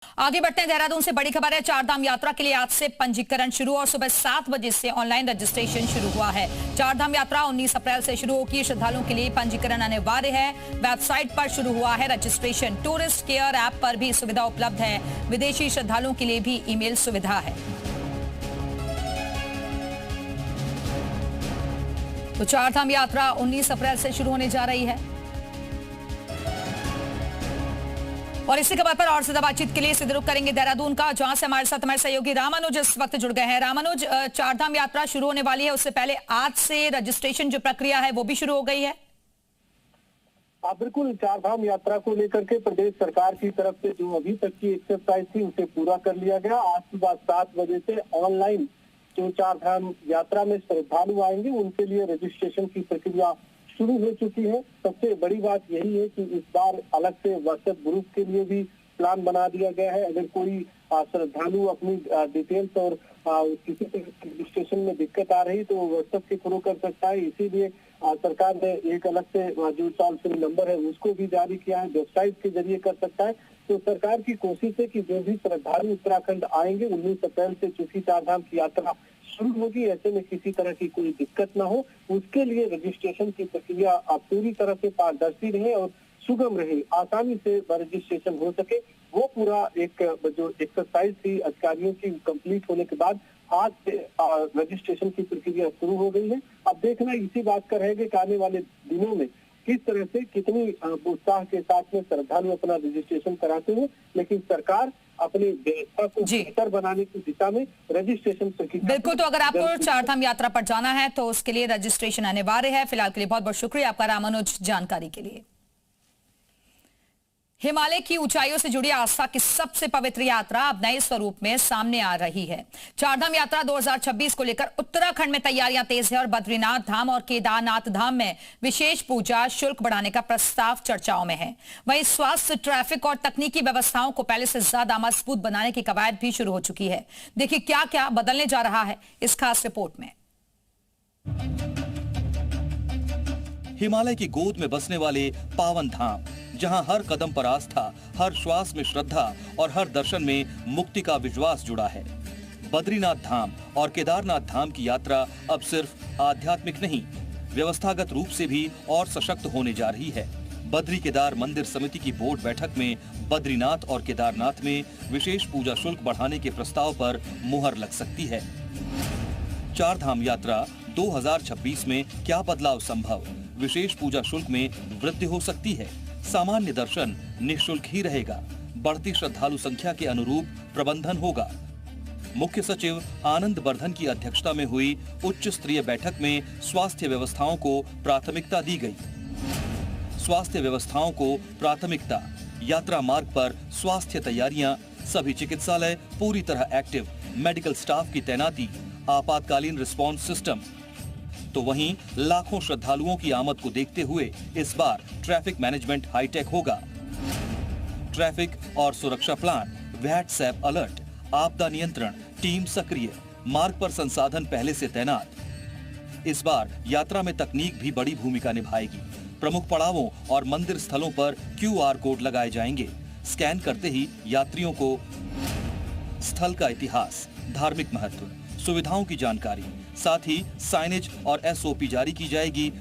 आगे बढ़ते हैं। देहरादून से बड़ी खबर है। चारधाम यात्रा के लिए आज से पंजीकरण शुरू और सुबह 7 बजे से ऑनलाइन रजिस्ट्रेशन शुरू हुआ है। चारधाम यात्रा 19 अप्रैल से शुरू होगी। श्रद्धालुओं के लिए पंजीकरण अनिवार्य है। वेबसाइट पर शुरू हुआ है रजिस्ट्रेशन। टूरिस्ट केयर ऐप पर भी सुविधा उपलब्ध है। विदेशी श्रद्धालुओं के लिए भी ईमेल सुविधा है। तो चारधाम यात्रा 19 अप्रैल से शुरू होने जा रही है। और इसी खबर पर और ज्यादा बातचीत के लिए सीधे रुख करेंगे देहरादून का, जहां से हमारे साथ हमारे सहयोगी रामानुज इस वक्त जुड़ गए हैं। रामानुज, चारधाम यात्रा शुरू होने वाली है, उससे पहले आज से रजिस्ट्रेशन जो प्रक्रिया है वो भी शुरू हो गई है। बिल्कुल, चारधाम यात्रा को लेकर के प्रदेश सरकार की तरफ से जो अभी तक की एक्सरसाइज थी उसे पूरा कर लिया गया। आज सुबह 7 बजे से ऑनलाइन जो चारधाम यात्रा में श्रद्धालु आएंगे उनके लिए रजिस्ट्रेशन की प्रक्रिया शुरू हो चुकी है। सबसे बड़ी बात यही है कि इस बार अलग से व्हाट्सएप ग्रुप के लिए भी प्लान बना दिया गया है। अगर कोई श्रद्धालु अपनी डिटेल्स और किसी तरह की रजिस्ट्रेशन में दिक्कत आ रही तो व्हाट्सएप के थ्रू कर सकता है। इसीलिए सरकार ने एक अलग से जो टोल फ्री नंबर है उसको भी जारी किया है, वेबसाइट के जरिए कर सकता है। तो सरकार की कोशिश है कि जो भी श्रद्धालु उत्तराखंड आएंगे 19 अप्रैल से चूंकि चारधाम की यात्रा शुरू होगी, ऐसे में किसी तरह की कोई दिक्कत ना हो, उसके लिए रजिस्ट्रेशन की प्रक्रिया पूरी तरह से पारदर्शी रहे और सुगम रहे, आसानी से रजिस्ट्रेशन हो सके। वो पूरा एक जो एक्सरसाइज थी अधिकारियों की कंप्लीट होने के बाद आज से रजिस्ट्रेशन की प्रक्रिया शुरू हो गई है। अब देखना इसी बात का रहेगा कि आने वाले दिनों में किस तरह से कितनी उत्साह के साथ में श्रद्धालु अपना रजिस्ट्रेशन कराते हैं, लेकिन सरकार अपनी व्यवस्था को बेहतर बनाने की दिशा में रजिस्ट्रेशन प्रक्रिया। बिल्कुल, तो अगर आपको चारधाम यात्रा पर जाना है तो उसके लिए रजिस्ट्रेशन अनिवार्य है। फिलहाल के लिए बहुत बहुत शुक्रिया आपका रामानुज, जानकारी के लिए। हिमालय की ऊंचाइयों से जुड़ी आस्था की सबसे पवित्र यात्रा अब नए स्वरूप में सामने आ रही है। चारधाम यात्रा 2026 को लेकर उत्तराखंड में तैयारियां तेज है और बद्रीनाथ धाम और केदारनाथ धाम में विशेष पूजा शुल्क बढ़ाने का प्रस्ताव चर्चाओं में है। वहीं स्वास्थ्य, ट्रैफिक और तकनीकी व्यवस्थाओं को पहले से ज्यादा मजबूत बनाने की कवायद भी शुरू हो चुकी है। देखिए क्या क्या बदलने जा रहा है इस खास रिपोर्ट में। हिमालय की गोद में बसने वाले पावन धाम, जहां हर कदम पर आस्था, हर श्वास में श्रद्धा और हर दर्शन में मुक्ति का विश्वास जुड़ा है। बद्रीनाथ धाम और केदारनाथ धाम की यात्रा अब सिर्फ आध्यात्मिक नहीं, व्यवस्थागत रूप से भी और सशक्त होने जा रही है। बद्री केदार मंदिर समिति की बोर्ड बैठक में बद्रीनाथ और केदारनाथ में विशेष पूजा शुल्क बढ़ाने के प्रस्ताव पर मुहर लग सकती है। चारधाम यात्रा 2026 में क्या बदलाव संभव? विशेष पूजा शुल्क में वृद्धि हो सकती है। सामान्य दर्शन निःशुल्क ही रहेगा। बढ़ती श्रद्धालु संख्या के अनुरूप प्रबंधन होगा। मुख्य सचिव आनंद वर्धन की अध्यक्षता में हुई उच्च स्तरीय बैठक में स्वास्थ्य व्यवस्थाओं को प्राथमिकता दी गई। स्वास्थ्य व्यवस्थाओं को प्राथमिकता, यात्रा मार्ग पर स्वास्थ्य तैयारियां, सभी चिकित्सालय पूरी तरह एक्टिव, मेडिकल स्टाफ की तैनाती, आपातकालीन रिस्पॉन्स सिस्टम। तो वहीं लाखों श्रद्धालुओं की आमद को देखते हुए इस बार ट्रैफिक मैनेजमेंट हाईटेक होगा। ट्रैफिक और सुरक्षा प्लान, व्हाट्सएप अलर्ट, आपदा नियंत्रण टीम सक्रिय, मार्ग पर संसाधन पहले से तैनात। इस बार यात्रा में तकनीक भी बड़ी भूमिका निभाएगी। प्रमुख पड़ावों और मंदिर स्थलों पर QR कोड लगाए जाएंगे। स्कैन करते ही यात्रियों को स्थल का इतिहास, धार्मिक महत्व, सुविधाओं की जानकारी, साथ ही साइनेज और SOP जारी की जाएगी।